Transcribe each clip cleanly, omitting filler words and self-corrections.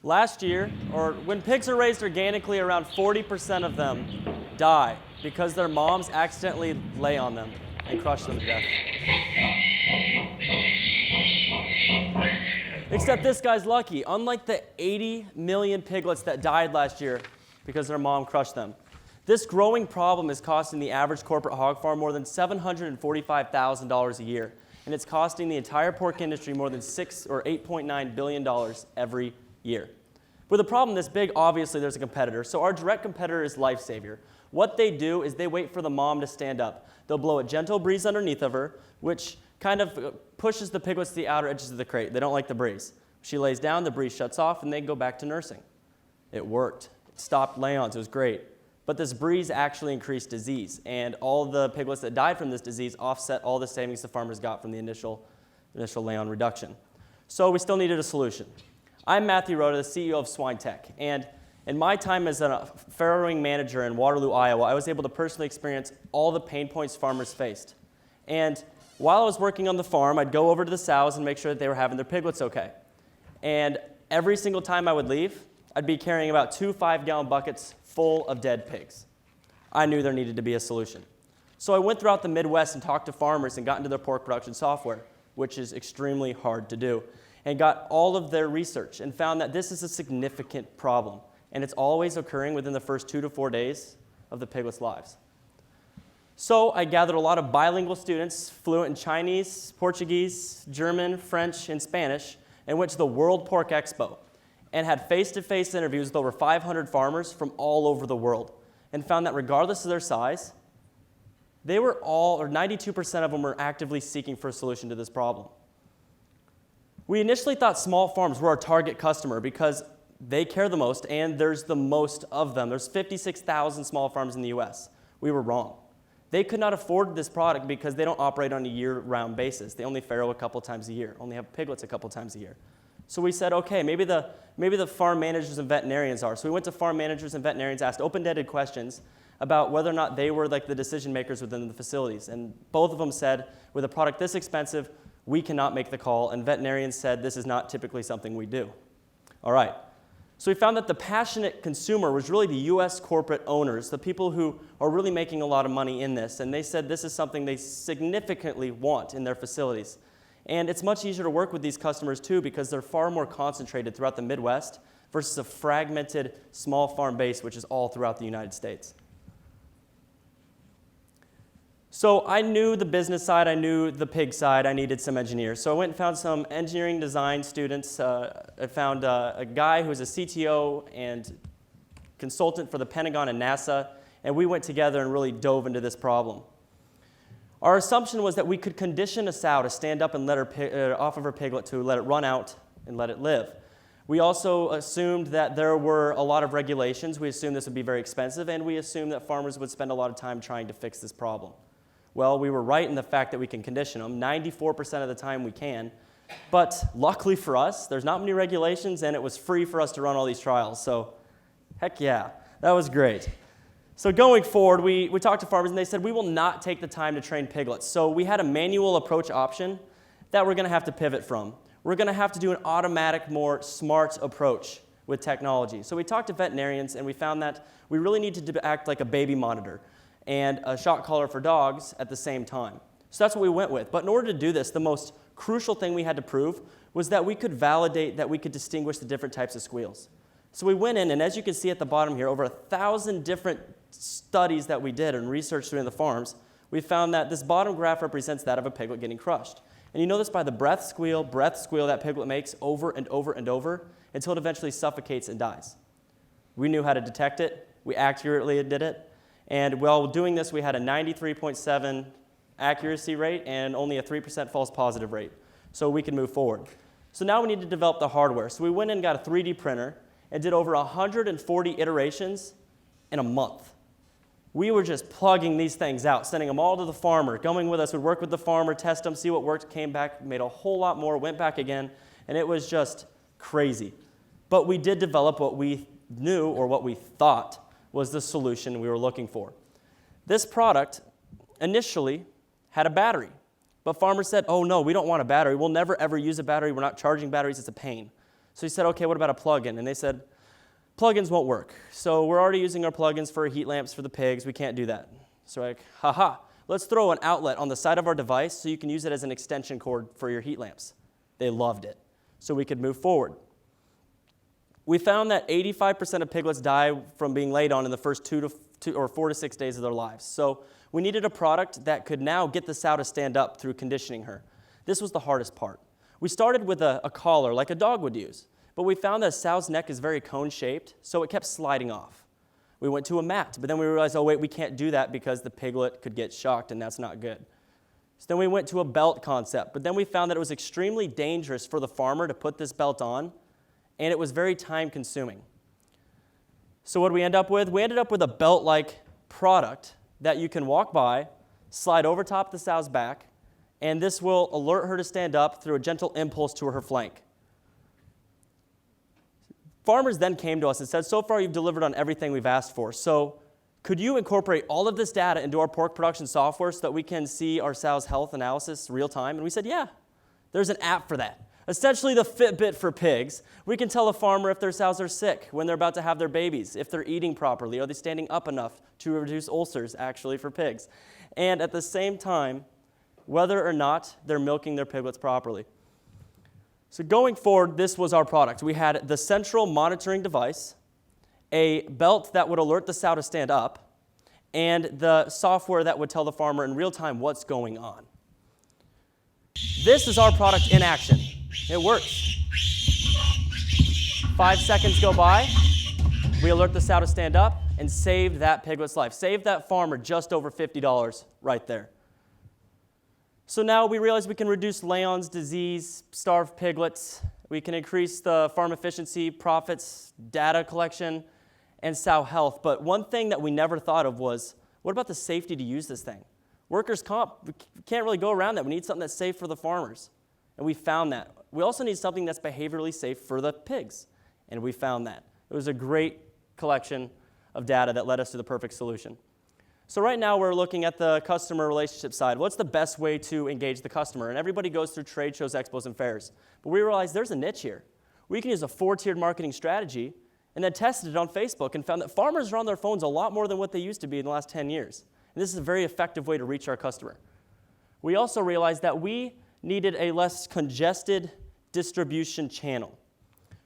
Last year, or when pigs are raised organically, around 40% of them die because their moms accidentally lay on them and crush them to death. Except this guy's lucky. Unlike the 80 million piglets that died last year because their mom crushed them, this growing problem is costing the average corporate hog farm more than $745,000 a year, and it's costing the entire pork industry more than $8.9 billion every year. With a problem this big, obviously there's a competitor. So our direct competitor is LifeSavior. What they do is they wait for the mom to stand up. They'll blow a gentle breeze underneath of her, which kind of pushes the piglets to the outer edges of the crate. They don't like the breeze. She lays down, the breeze shuts off, and they go back to nursing. It worked. It stopped lay-ons. It was great. But this breeze actually increased disease, and all the piglets that died from this disease offset all the savings the farmers got from the initial lay-on reduction. So we still needed a solution. I'm Matthew Rhoda, the CEO of SwineTech, and in my time as a farrowing manager in Waterloo, Iowa, I was able to personally experience all the pain points farmers faced. And while I was working on the farm, I'd go over to the sows and make sure that they were having their piglets okay. And every single time I would leave, I'd be carrying about 2 5-gallon buckets full of dead pigs. I knew there needed to be a solution. So I went throughout the Midwest and talked to farmers and got into their pork production software, which is extremely hard to do, and got all of their research and found that this is a significant problem, and it's always occurring within the first 2 to 4 days of the piglets' lives. So I gathered a lot of bilingual students, fluent in Chinese, Portuguese, German, French, and Spanish, and went to the World Pork Expo and had face-to-face interviews with over 500 farmers from all over the world, and found that regardless of their size, they were all, or 92% of them were actively seeking for a solution to this problem. We initially thought small farms were our target customer because they care the most and there's the most of them. There's 56,000 small farms in the US. We were wrong. They could not afford this product because they don't operate on a year-round basis. They only farrow a couple times a year, only have piglets a couple times a year. So we said, okay, maybe the farm managers and veterinarians are. So we went to farm managers and veterinarians, asked open-ended questions about whether or not they were like the decision makers within the facilities. And both of them said, with a product this expensive, we cannot make the call. And veterinarians said, this is not typically something we do. All right. So we found that the passionate consumer was really the US corporate owners, the people who are really making a lot of money in this. And they said this is something they significantly want in their facilities. And it's much easier to work with these customers too because they're far more concentrated throughout the Midwest versus a fragmented small farm base, which is all throughout the United States. So I knew the business side, I knew the pig side, I needed some engineers. So I went and found some engineering design students. I found a guy who was a CTO and consultant for the Pentagon and NASA, and we went together and really dove into this problem. Our assumption was that we could condition a sow to stand up and let her off of her piglet to let it run out and let it live. We also assumed that there were a lot of regulations. We assumed this would be very expensive, and we assumed that farmers would spend a lot of time trying to fix this problem. Well, we were right in the fact that we can condition them. 94% of the time we can. But luckily for us, there's not many regulations, and it was free for us to run all these trials. So heck yeah, that was great. So going forward, we talked to farmers, and they said, we will not take the time to train piglets. So we had a manual approach option that we're going to have to pivot from. We're going to have to do an automatic, more smart approach with technology. So we talked to veterinarians, and we found that we really need to act like a baby monitor and a shock collar for dogs at the same time. So that's what we went with. But in order to do this, the most crucial thing we had to prove was that we could validate that we could distinguish the different types of squeals. So we went in, and as you can see at the bottom here, over 1,000 different studies that we did and research through the farms, we found that this bottom graph represents that of a piglet getting crushed. And you know this by the breath squeal that piglet makes over and over and over until it eventually suffocates and dies. We knew how to detect it. We accurately did it. And while doing this, we had a 93.7 accuracy rate and only a 3% false positive rate. So we could move forward. So now we need to develop the hardware. So we went and got a 3D printer and did over 140 iterations in a month. We were just plugging these things out, sending them all to the farmer, going with us, would work with the farmer, test them, see what worked, came back, made a whole lot more, went back again, and it was just crazy. But we did develop what we knew or what we thought was the solution we were looking for. This product initially had a battery, but farmers said, oh no, we don't want a battery. We'll never ever use a battery. We're not charging batteries. It's a pain. So he said, okay, what about a plug-in? And they said, plugins won't work. So we're already using our plugins for heat lamps for the pigs. We can't do that. So we're like, haha, let's throw an outlet on the side of our device so you can use it as an extension cord for your heat lamps. They loved it. So we could move forward. We found that 85% of piglets die from being laid on in the first 4 to 6 days of their lives. So we needed a product that could now get the sow to stand up through conditioning her. This was the hardest part. We started with a collar like a dog would use. But we found that a sow's neck is very cone-shaped, so it kept sliding off. We went to a mat, but then we realized, oh, wait, we can't do that because the piglet could get shocked, and that's not good. So then we went to a belt concept, but then we found that it was extremely dangerous for the farmer to put this belt on, and it was very time-consuming. So what did we end up with? We ended up with a belt-like product that you can walk by, slide over top of the sow's back, and this will alert her to stand up through a gentle impulse to her flank. Farmers then came to us and said, so far you've delivered on everything we've asked for, so could you incorporate all of this data into our pork production software so that we can see our sow's health analysis real time? And we said, yeah, there's an app for that. Essentially the Fitbit for pigs. We can tell a farmer if their sows are sick, when they're about to have their babies, if they're eating properly, are they standing up enough to reduce ulcers actually for pigs, and at the same time, whether or not they're milking their piglets properly. So going forward, this was our product. We had the central monitoring device, a belt that would alert the sow to stand up, and the software that would tell the farmer in real time what's going on. This is our product in action. It works. 5 seconds go by, we alert the sow to stand up, and saved that piglet's life. Saved that farmer just over $50 right there. So now we realize we can reduce lay-ons, disease, starved piglets. We can increase the farm efficiency, profits, data collection, and sow health. But one thing that we never thought of was, what about the safety to use this thing? Workers' comp, we can't really go around that. We need something that's safe for the farmers. And we found that. We also need something that's behaviorally safe for the pigs. And we found that. It was a great collection of data that led us to the perfect solution. So right now we're looking at the customer relationship side. What's the best way to engage the customer? And everybody goes through trade shows, expos, and fairs. But we realized there's a niche here. We can use a 4-tiered marketing strategy and then tested it on Facebook and found that farmers are on their phones a lot more than what they used to be in the last 10 years. And this is a very effective way to reach our customer. We also realized that we needed a less congested distribution channel,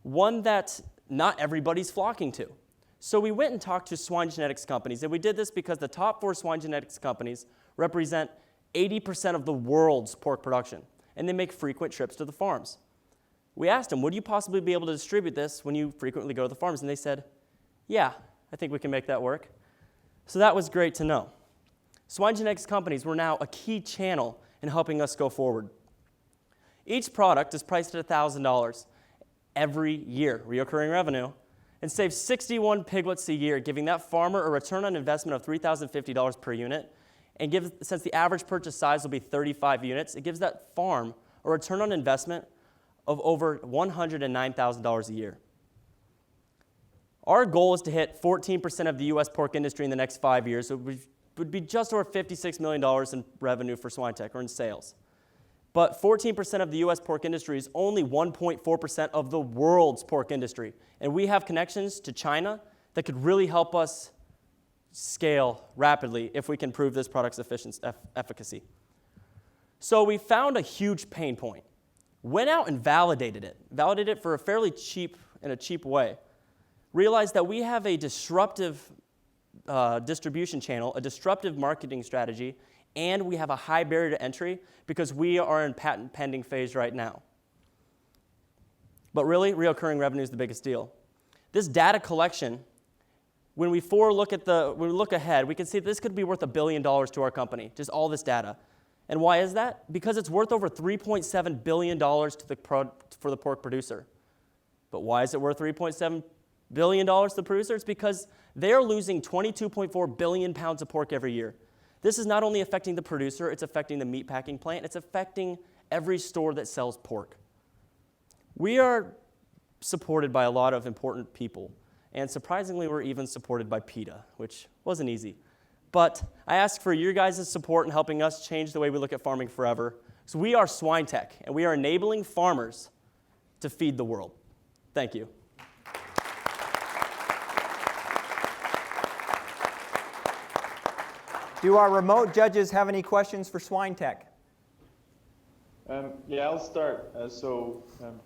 one that not everybody's flocking to. So we went and talked to swine genetics companies, and we did this because the top 4 swine genetics companies represent 80% of the world's pork production, and they make frequent trips to the farms. We asked them, would you possibly be able to distribute this when you frequently go to the farms? And they said, yeah, I think we can make that work. So that was great to know. Swine genetics companies were now a key channel in helping us go forward. Each product is priced at $1,000 every year, reoccurring revenue, and saves 61 piglets a year, giving that farmer a return on investment of $3,050 per unit. And since the average purchase size will be 35 units, it gives that farm a return on investment of over $109,000 a year. Our goal is to hit 14% of the U.S. pork industry in the next 5 years. So it would be just over $56 million in revenue for SwineTech, or in sales. But 14% of the U.S. pork industry is only 1.4% of the world's pork industry. And we have connections to China that could really help us scale rapidly if we can prove this product's efficacy. So we found a huge pain point, went out and validated it for a fairly cheap way. Realized that we have a disruptive distribution channel, a disruptive marketing strategy, and we have a high barrier to entry because we are in patent pending phase right now. But really, reoccurring revenue is the biggest deal. This data collection, when we look ahead, we can see this could be worth $1 billion to our company, just all this data. And why is that? Because it's worth over $3.7 billion for the pork producer. But why is it worth $3.7 billion to the producer? It's because they're losing 22.4 billion pounds of pork every year. This is not only affecting the producer, it's affecting the meatpacking plant, it's affecting every store that sells pork. We are supported by a lot of important people, and surprisingly, we're even supported by PETA, which wasn't easy. But I ask for your guys' support in helping us change the way we look at farming forever. So we are SwineTech, and we are enabling farmers to feed the world. Thank you. Do our remote judges have any questions for SwineTech? Yeah, I'll start.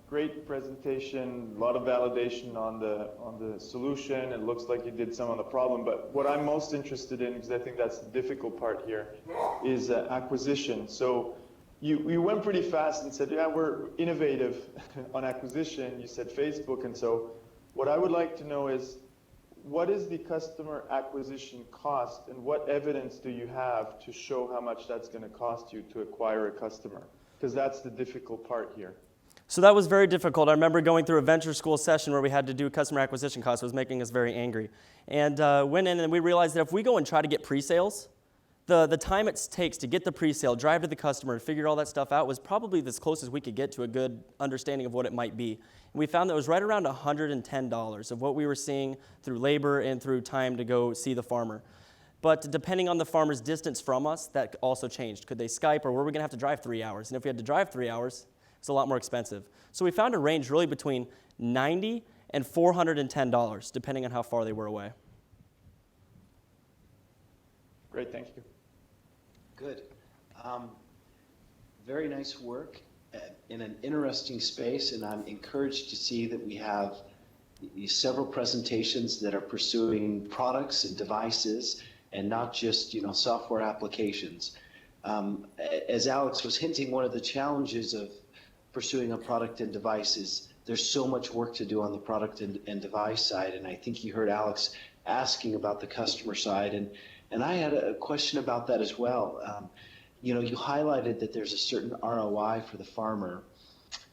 Great presentation, a lot of validation on the solution. It looks like you did some on the problem, but what I'm most interested in, because I think that's the difficult part here, is acquisition. So you went pretty fast and said, yeah, we're innovative on acquisition. You said Facebook, and so what I would like to know is, what is the customer acquisition cost, and what evidence do you have to show how much that's going to cost you to acquire a customer? Because that's the difficult part here. So that was very difficult. I remember going through a venture school session where we had to do customer acquisition costs. It was making us very angry. And went in and we realized that if we go and try to get pre-sales, the time it takes to get the pre-sale, drive to the customer, and figure all that stuff out was probably as close as we could get to a good understanding of what it might be. And we found that it was right around $110 of what we were seeing through labor and through time to go see the farmer. But depending on the farmer's distance from us, that also changed. Could they Skype, or were we going to have to drive 3 hours? And if we had to drive 3 hours, it's a lot more expensive. So we found a range really between $90 and $410, depending on how far they were away. Great, thank you. Good. Very nice work in an interesting space, and I'm encouraged to see that we have several presentations that are pursuing products and devices and not just, software applications. As Alex was hinting, one of the challenges of pursuing a product and device is there's so much work to do on the product and device side, and I think you heard Alex asking about the customer side, and I had a question about that as well. You highlighted that there's a certain ROI for the farmer,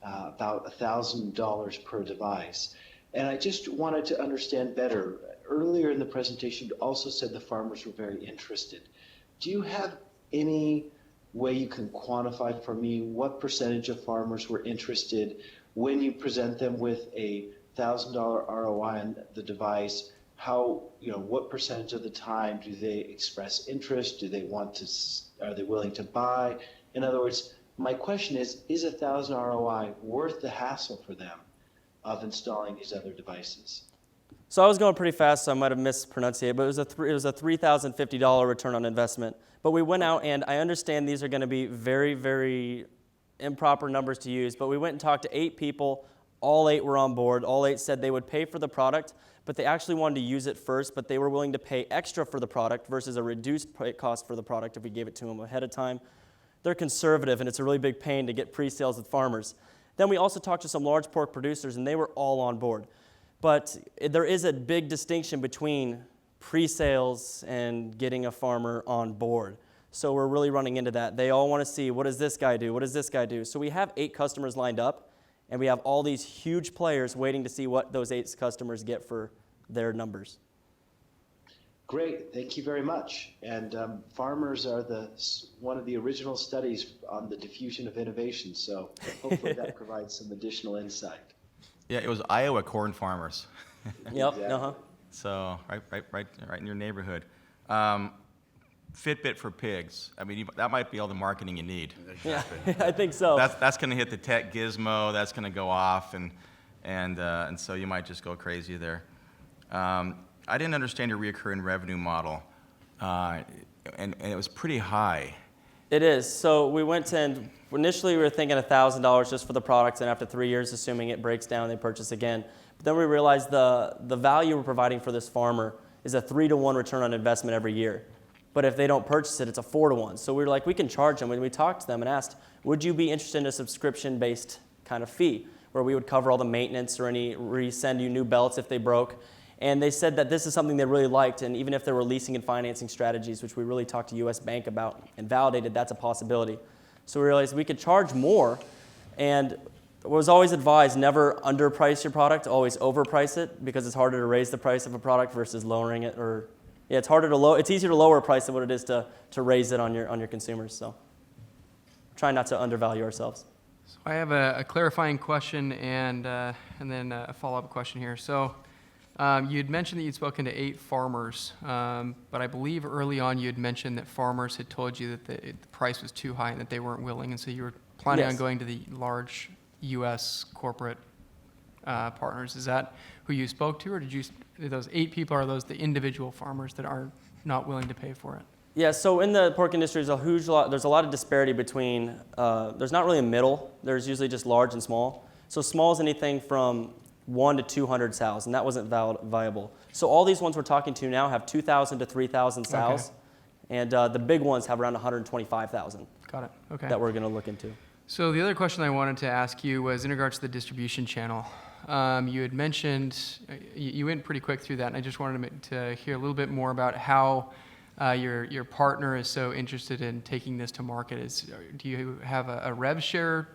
about $1,000 per device. And I just wanted to understand better. Earlier in the presentation, you also said the farmers were very interested. Do you have any way you can quantify for me what percentage of farmers were interested when you present them with a $1,000 ROI on the device? What percentage of the time do they express interest? Are they willing to buy? In other words, my question is a $1,000 ROI worth the hassle for them of installing these other devices? So I was going pretty fast, so I might have mispronunciated, but it was a $3,050 return on investment. But we went out, and I understand these are going to be very, very improper numbers to use, but we went and talked to 8 people. All 8 were on board. All 8 said they would pay for the product, but they actually wanted to use it first, but they were willing to pay extra for the product versus a reduced cost for the product if we gave it to them ahead of time. They're conservative, and it's a really big pain to get pre-sales with farmers. Then we also talked to some large pork producers, and they were all on board. But there is a big distinction between pre-sales and getting a farmer on board. So we're really running into that. They all want to see, what does this guy do? What does this guy do? So we have 8 customers lined up, and we have all these huge players waiting to see what those 8 customers get for their numbers. Great, thank you very much. And farmers are one of the original studies on the diffusion of innovation, so hopefully that provides some additional insight. Yeah, it was Iowa corn farmers. Yep, Exactly. So Right in your neighborhood. Fitbit for pigs. I mean, that might be all the marketing you need. yeah, I think so. That's going to hit the tech gizmo. That's going to go off, and so you might just go crazy there. I didn't understand your reoccurring revenue model, and it was pretty high. It is. So we went to, and initially we were thinking $1,000 just for the products, and after 3 years, assuming it breaks down, they purchase again. But then we realized the value we're providing for this farmer is a 3-to-1 return on investment every year. But if they don't purchase it, it's a 4-to-1. So we were like, we can charge them. When we talked to them and asked, would you be interested in a subscription-based kind of fee where we would cover all the maintenance or resend you new belts if they broke? And they said that this is something they really liked, and even if there were leasing and financing strategies, which we really talked to US Bank about and validated that's a possibility. So we realized we could charge more, and it was always advised never underprice your product, always overprice it, because it's harder to raise the price of a product versus lowering it, it's easier to lower a price than what it is to raise it on your consumers. So try not to undervalue ourselves. So I have a clarifying question and then a follow-up question here. So you had mentioned that you'd spoken to 8 farmers, but I believe early on you had mentioned that farmers had told you that the price was too high and that they weren't willing, and so you were planning on going to the large U.S. corporate partners. Is that who you spoke to, or those 8 people, are those the individual farmers that are not willing to pay for it? Yeah, so in the pork industry, there's a lot of disparity between, there's not really a middle. There's usually just large and small. So small is anything from 1 to 200 sows, and that wasn't viable. So all these ones we're talking to now have 2,000 to 3,000 sows, Okay. and the big ones have around 125,000 Got it. Okay. that we're going to look into. So the other question I wanted to ask you was in regards to the distribution channel. You had mentioned, you went pretty quick through that, and I just wanted to hear a little bit more about how your partner is so interested in taking this to market. Do you have a rev share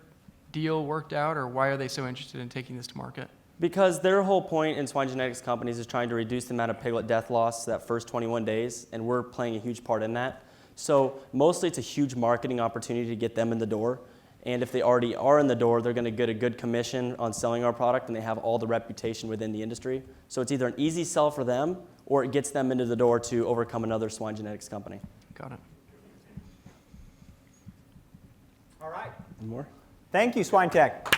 deal worked out, or why are they so interested in taking this to market? Because their whole point in swine genetics companies is trying to reduce the amount of piglet death loss that first 21 days, and we're playing a huge part in that. So mostly it's a huge marketing opportunity to get them in the door. And if they already are in the door, they're going to get a good commission on selling our product, and they have all the reputation within the industry. So it's either an easy sell for them, or it gets them into the door to overcome another swine genetics company. Got it. All right. One more? Thank you, SwineTech.